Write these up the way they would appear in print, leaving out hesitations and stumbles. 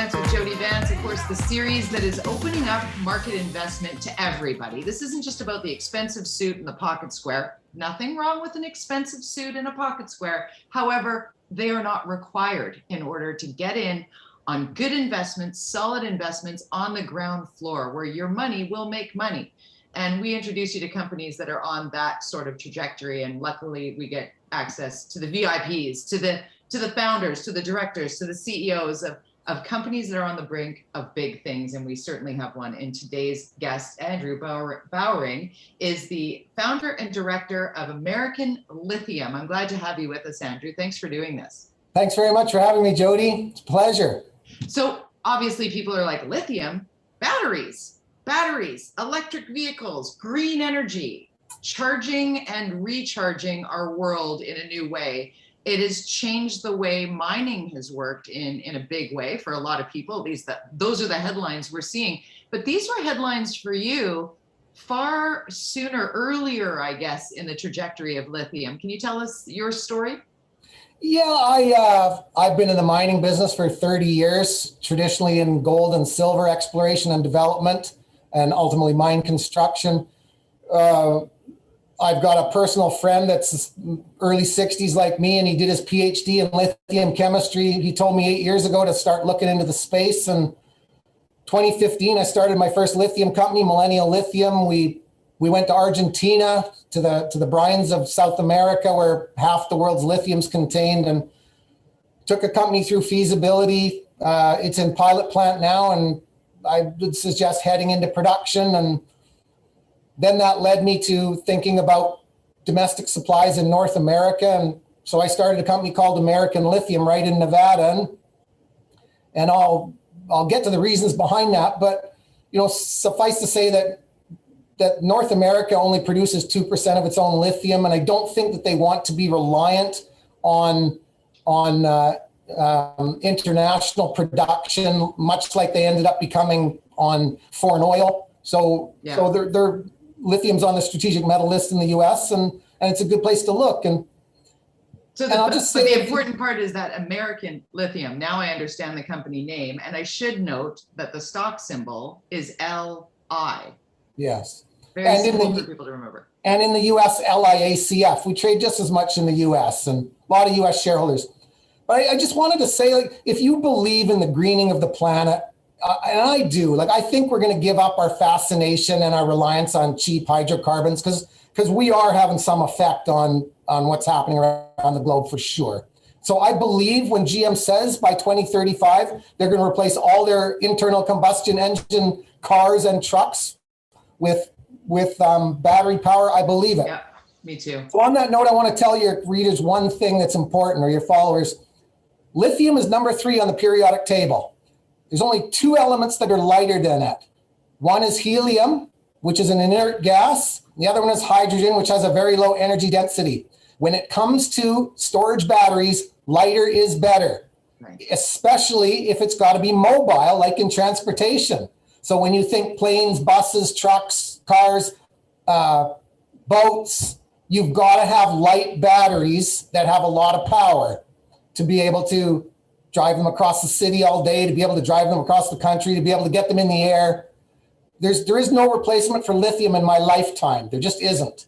Finance with Jody Vance, of course, the series that is opening up market investment to everybody. This isn't just about the expensive suit and the pocket square. Nothing wrong with an expensive suit and a pocket square. However, they are not required in order to get in on good investments, solid investments on the ground floor where your money will make money. And we introduce you to companies that are on that sort of trajectory. And luckily we get access to the VIPs, to the founders, to the directors, to the CEOs of companies that are on the brink of big things. And we certainly have one. And today's guest, Andrew Bowering, is the founder and director of American Lithium. I'm glad to have you with us, Andrew. Thanks for doing this. Thanks very much for having me, Jody. It's a pleasure. So obviously people are like, lithium, batteries, electric vehicles, green energy, charging and recharging our world in a new way. It has changed the way mining has worked in a big way for a lot of people. At least those are the headlines we're seeing. But these were headlines for you far sooner, earlier, I guess, in the trajectory of lithium. Can you tell us your story? Yeah, I've been in the mining business for 30 years, traditionally in gold and silver exploration and development, and ultimately mine construction. I've got a personal friend that's early 60s like me, and he did his PhD in lithium chemistry. He told me 8 years ago to start looking into the space. And 2015, I started my first lithium company, Millennial Lithium. We went to Argentina, to the brines of South America, where half the world's lithium's contained, and took a company through feasibility. It's in pilot plant now, and I would suggest heading into production. And then that led me to thinking about domestic supplies in North America. And so I started a company called American Lithium right in Nevada. And I'll get to the reasons behind that. But, suffice to say that North America only produces 2% of its own lithium. And I don't think that they want to be reliant on international production, much like they ended up becoming on foreign oil. So they're lithium's on the strategic metal list in the US, and it's a good place to look. And so the important part is that American Lithium. Now I understand the company name, and I should note that the stock symbol is LI. Yes. Very simple for people to remember. And in the US, LIACF. We trade just as much in the US, and a lot of US shareholders. But I just wanted to say, if you believe in the greening of the planet, and I do, I think we're going to give up our fascination and our reliance on cheap hydrocarbons because we are having some effect on what's happening around the globe for sure. So I believe when GM says by 2035, they're going to replace all their internal combustion engine cars and trucks with battery power. I believe it. Yeah, me too. So on that note, I want to tell your readers one thing that's important, or your followers. Lithium is number 3 on the periodic table. There's only 2 elements that are lighter than it. One is helium, which is an inert gas. The other one is hydrogen, which has a very low energy density. When it comes to storage batteries, lighter is better, right, especially if it's got to be mobile, like in transportation. So when you think planes, buses, trucks, cars, boats, you've got to have light batteries that have a lot of power to be able to drive them across the city all day, to be able to drive them across the country, to be able to get them in the air. There is no replacement for lithium in my lifetime. There just isn't.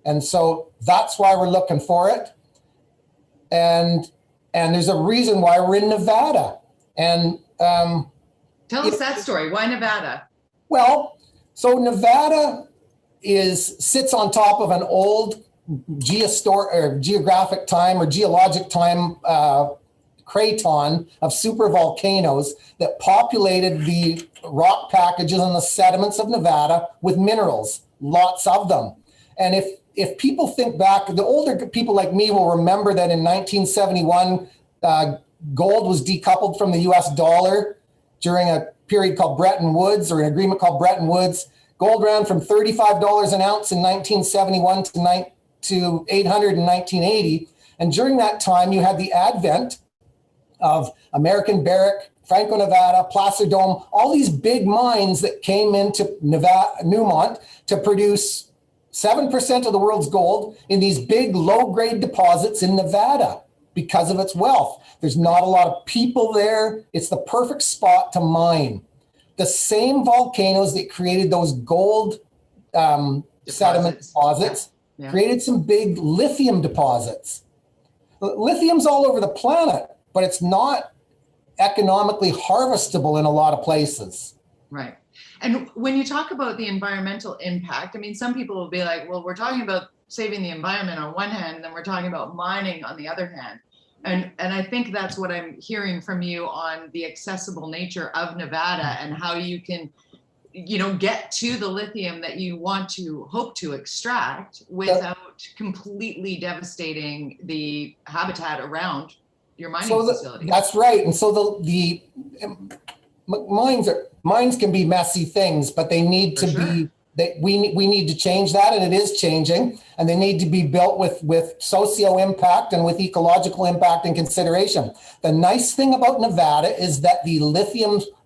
And so that's why we're looking for it. And there's a reason why we're in Nevada. And tell us that story. Why Nevada? Well, so Nevada sits on top of an old geographic time or geologic time craton of supervolcanoes that populated the rock packages and the sediments of Nevada with minerals, lots of them. And if people think back, the older people like me will remember that in 1971, gold was decoupled from the US dollar during a period called Bretton Woods, or an agreement called Bretton Woods. Gold ran from $35 an ounce in 1971 to $800 in 1980. And during that time, you had the advent of American Barrick, Franco-Nevada, Placer Dome, all these big mines that came into Newmont to produce 7% of the world's gold in these big low-grade deposits in Nevada. because of its wealth. There's not a lot of people there. It's the perfect spot to mine. The same volcanoes that created those gold sediment deposits created some big lithium deposits. Lithium's all over the planet, but it's not economically harvestable in a lot of places. Right. And when you talk about the environmental impact, I mean, some people will be like, well, we're talking about saving the environment on one hand, and then we're talking about mining on the other hand. And I think that's what I'm hearing from you on the accessible nature of Nevada and how you can, get to the lithium that you want to hope to extract without completely devastating the habitat around your mining facility. That's right. And so the mines can be messy things, but they need to be. We need to change that, and it is changing, and they need to be built with socio impact and with ecological impact and consideration. The nice thing about Nevada is that the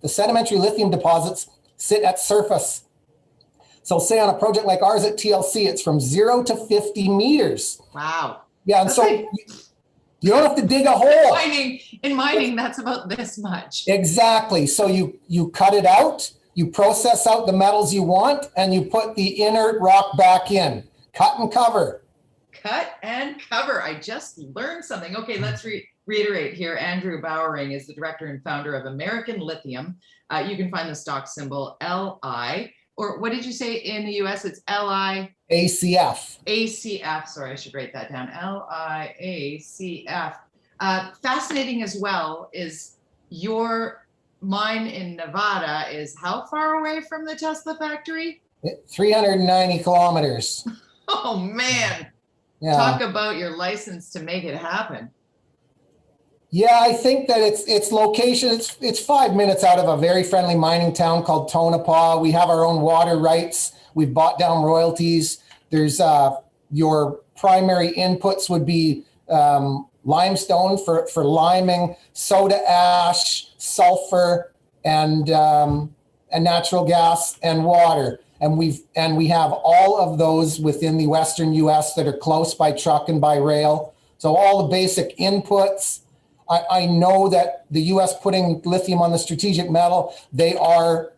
sedimentary lithium deposits sit at surface. So say on a project like ours at TLC, it's from 0 to 50 meters. Wow. Yeah, and so you don't have to dig a hole. In mining, that's about this much. Exactly. So you cut it out. You process out the metals you want, and you put the inert rock back in. Cut and cover. Cut and cover. I just learned something. Okay, let's reiterate here. Andrew Bowering is the director and founder of American Lithium. You can find the stock symbol LI, or what did you say in the US? It's LI? ACF. ACF. Sorry, I should write that down. LIACF. Fascinating as well is your mine in Nevada is how far away from the Tesla factory? 390 kilometers. Oh man. Yeah. Talk about your license to make it happen. Yeah, I think that its location, it's 5 minutes out of a very friendly mining town called Tonopah. We have our own water rights. We've bought down royalties. There's your primary inputs would be limestone for liming, soda ash, sulfur, and natural gas and water. And we have all of those within the Western US that are close by truck and by rail. So all the basic inputs. I know that the US putting lithium on the strategic metal, they are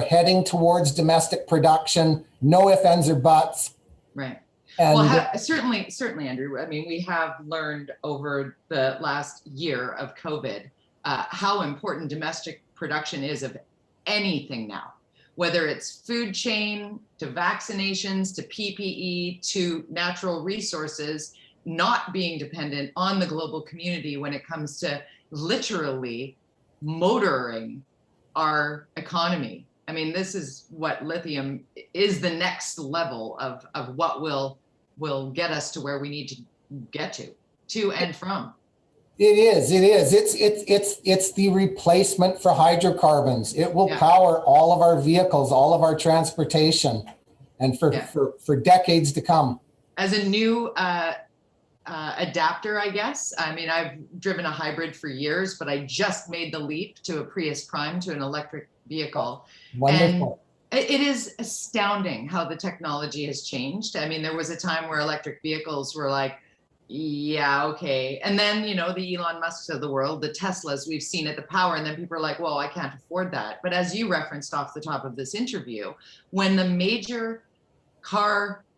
heading towards domestic production. No ifs, ands, or buts. Right. And well, certainly, Andrew. I mean, we have learned over the last year of COVID how important domestic production is of anything now, whether it's food chain to vaccinations to PPE to natural resources, not being dependent on the global community when it comes to literally motoring our economy. I mean, this is what lithium is, the next level of what will get us to where we need to get to and from. It is. It's the replacement for hydrocarbons. It will power all of our vehicles, all of our transportation, and for decades to come. As a new adapter, I guess. I mean, I've driven a hybrid for years, but I just made the leap to a Prius Prime to an electric vehicle. Wonderful. And it is astounding how the technology has changed. I mean, there was a time where electric vehicles were like, yeah, okay. And then, the Elon Musks of the world, the Teslas, we've seen it, the power, and then people are like, well, I can't afford that. But as you referenced off the top of this interview, when the major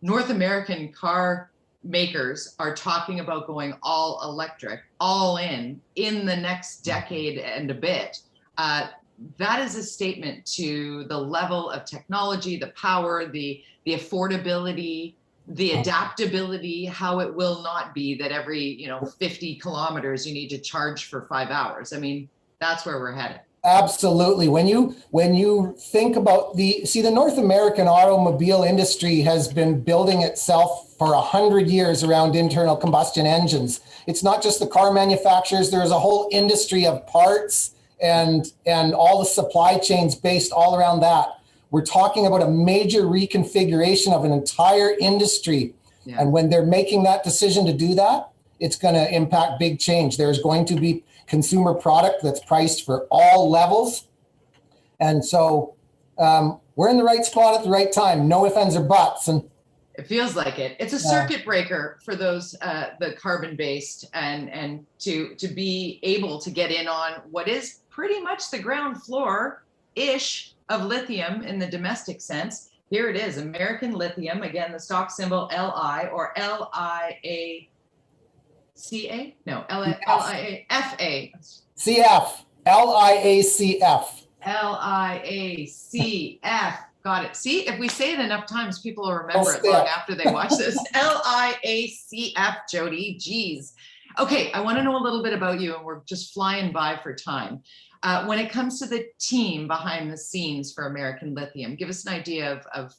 North American car makers are talking about going all electric, all in the next decade and a bit, that is a statement to the level of technology, the power, the affordability, the adaptability, how it will not be that every 50 kilometers you need to charge for 5 hours. I mean, that's where we're headed. Absolutely. When you think about the North American automobile industry has been building itself for 100 years around internal combustion engines. It's not just the car manufacturers. There's a whole industry of parts and all the supply chains based all around that. We're talking about a major reconfiguration of an entire industry. Yeah. And when they're making that decision to do that, it's going to impact big change. There's going to be consumer product that's priced for all levels. And so we're in the right spot at the right time. No ifs, ands, or buts. And It feels like it. It's a circuit breaker for those the carbon-based, and to be able to get in on what is pretty much the ground floor-ish of lithium in the domestic sense. Here it is, American Lithium. Again, the stock symbol LI or LIACA? No, LIAFA. CF. LIACF. LIACF. Got it. See, if we say it enough times, people will remember it long after they watch this. LIACF, Jody. Geez. Okay, I want to know a little bit about you, and we're just flying by for time. When it comes to the team behind the scenes for American Lithium, give us an idea of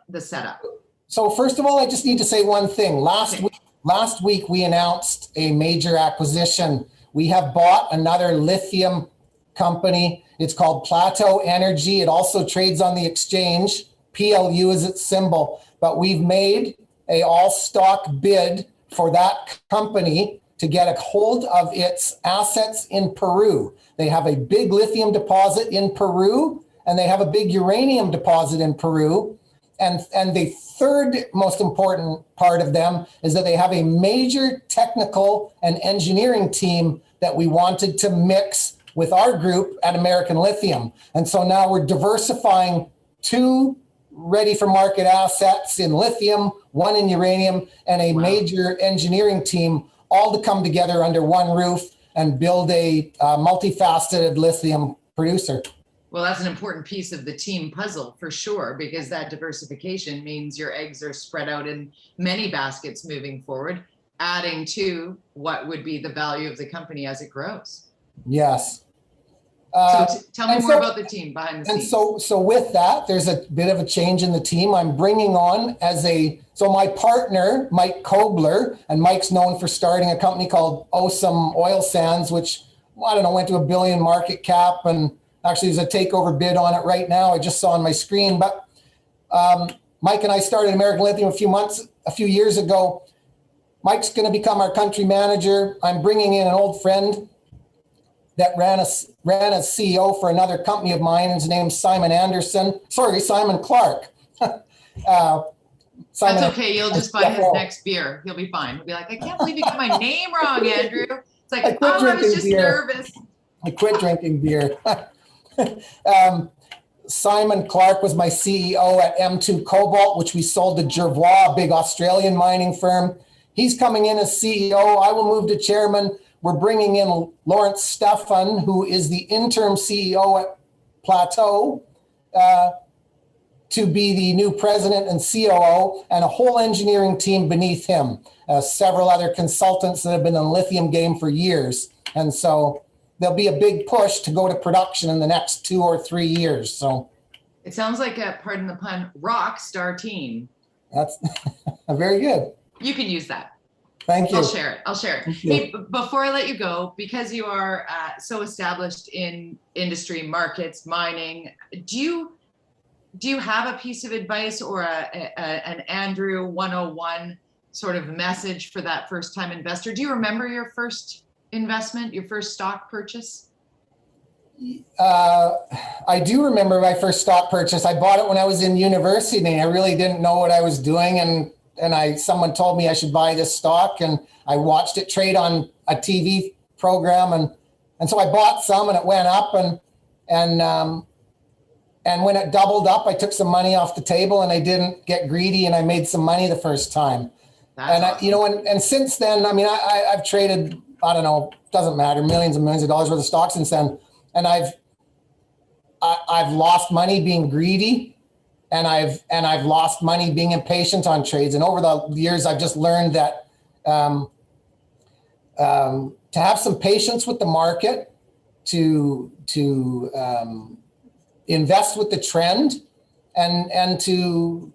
the setup. So first of all, I just need to say one thing. Last week we announced a major acquisition. We have bought another lithium company. It's called Plateau Energy. It also trades on the exchange. PLU is its symbol. But we've made a all-stock bid for that company to get a hold of its assets in Peru. They have a big lithium deposit in Peru, and they have a big uranium deposit in Peru. And the third most important part of them is that they have a major technical and engineering team that we wanted to mix with our group at American Lithium. And so now we're diversifying 2 ready for market assets in lithium, 1 in uranium, and a major engineering team, all to come together under one roof and build a multifaceted lithium producer. Well, that's an important piece of the team puzzle for sure, because that diversification means your eggs are spread out in many baskets moving forward, adding to what would be the value of the company as it grows. Yes. So tell me more about the team behind the scenes. So with that, there's a bit of a change in the team. I'm bringing on so my partner, Mike Kobler, and Mike's known for starting a company called Osum Oil Sands, which, I don't know, went to $1 billion market cap, and actually there's a takeover bid on it right now. I just saw on my screen, but Mike and I started American Lithium a few years ago. Mike's going to become our country manager. I'm bringing in an old friend that ran as CEO for another company of mine. His name's Simon Clark. That's okay. You'll just buy his next beer. He'll be fine. He'll be like, I can't believe you got my name wrong, Andrew. It's like, I was just nervous. I quit drinking beer. Simon Clark was my CEO at M2 Cobalt, which we sold to Jervois, a big Australian mining firm. He's coming in as CEO. I will move to chairman. We're bringing in Lawrence Stefan, who is the interim CEO at Plateau, to be the new president and COO, and a whole engineering team beneath him, several other consultants that have been in the lithium game for years. And so there'll be a big push to go to production in the next 2 or 3 years. So it sounds like a, pardon the pun, rock star team. That's very good. You can use that. Thank you. I'll share it. Hey, before I let you go, because you are so established in industry, markets, mining, do you have a piece of advice or an Andrew 101 sort of message for that first time investor? Do you remember your first investment, your first stock purchase? I do remember my first stock purchase. I bought it when I was in university, and I really didn't know what I was doing. And someone told me I should buy this stock, and I watched it trade on a TV program, and so I bought some, and it went up, and when it doubled up, I took some money off the table, and I didn't get greedy, and I made some money the first time. That's awesome. And since then, I mean, I've traded, I don't know, doesn't matter, millions and millions of dollars worth of stock since then, and I've lost money being greedy. And I've lost money being impatient on trades. And over the years, I've just learned that to have some patience with the market, to invest with the trend, and to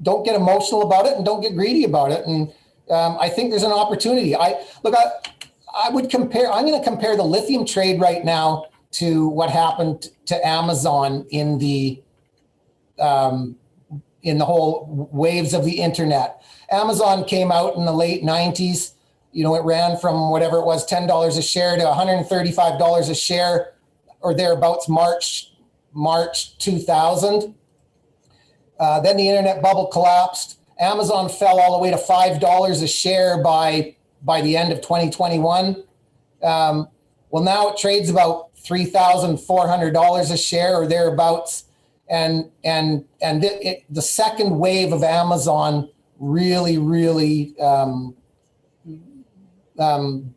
don't get emotional about it and don't get greedy about it. And I think there's an opportunity. I'm going to compare the lithium trade right now to what happened to Amazon in the whole waves of the internet. Amazon came out in the late 90s. It ran from whatever it was, $10 a share to $135 a share or thereabouts, March 2000. Then the internet bubble collapsed. Amazon fell all the way to $5 a share by the end of 2021. Well, now it trades about $3,400 a share or thereabouts. And the second wave of Amazon really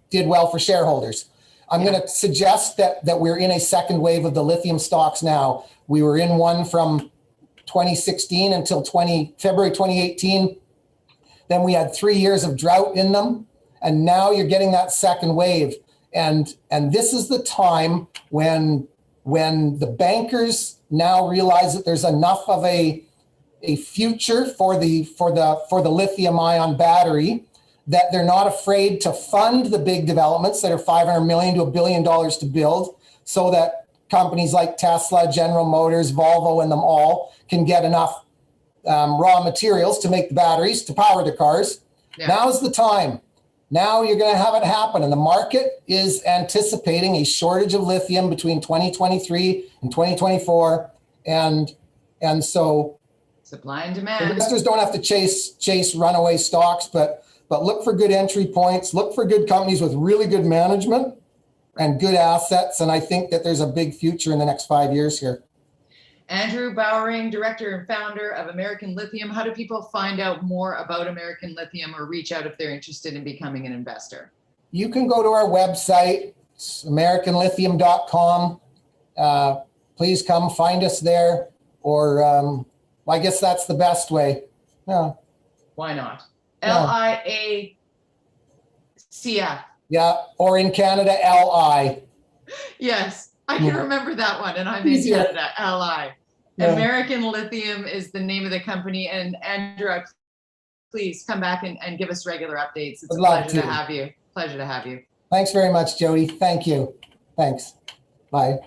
did well for shareholders. I'm going to suggest that we're in a second wave of the lithium stocks now. We were in one from 2016 until February 2018. Then we had 3 years of drought in them. And now you're getting that second wave. And this is the time when the bankers now realize that there's enough of a future for the lithium ion battery that they're not afraid to fund the big developments that are $500 million to $1 billion to build, so that companies like Tesla, General Motors, Volvo, and them all can get enough raw materials to make the batteries to power the cars. Yeah. Now's the time. Now you're going to have it happen. And the market is anticipating a shortage of lithium between 2023 and 2024. And so supply and demand. Investors don't have to chase runaway stocks, but look for good entry points, look for good companies with really good management and good assets. And I think that there's a big future in the next 5 years here. Andrew Bowering, director and founder of American Lithium. How do people find out more about American Lithium or reach out if they're interested in becoming an investor? You can go to our website, americanlithium.com. Please come find us there, or I guess that's the best way. Yeah. Why not? LIACF. Yeah, or in Canada, LI. Yes, I can remember that one, and I'm in Canada, LI. Yeah. American Lithium is the name of the company. And Andrew, please come back and give us regular updates. It's a pleasure to have you. Pleasure to have you. Thanks very much, Jody. Thank you. Thanks. Bye.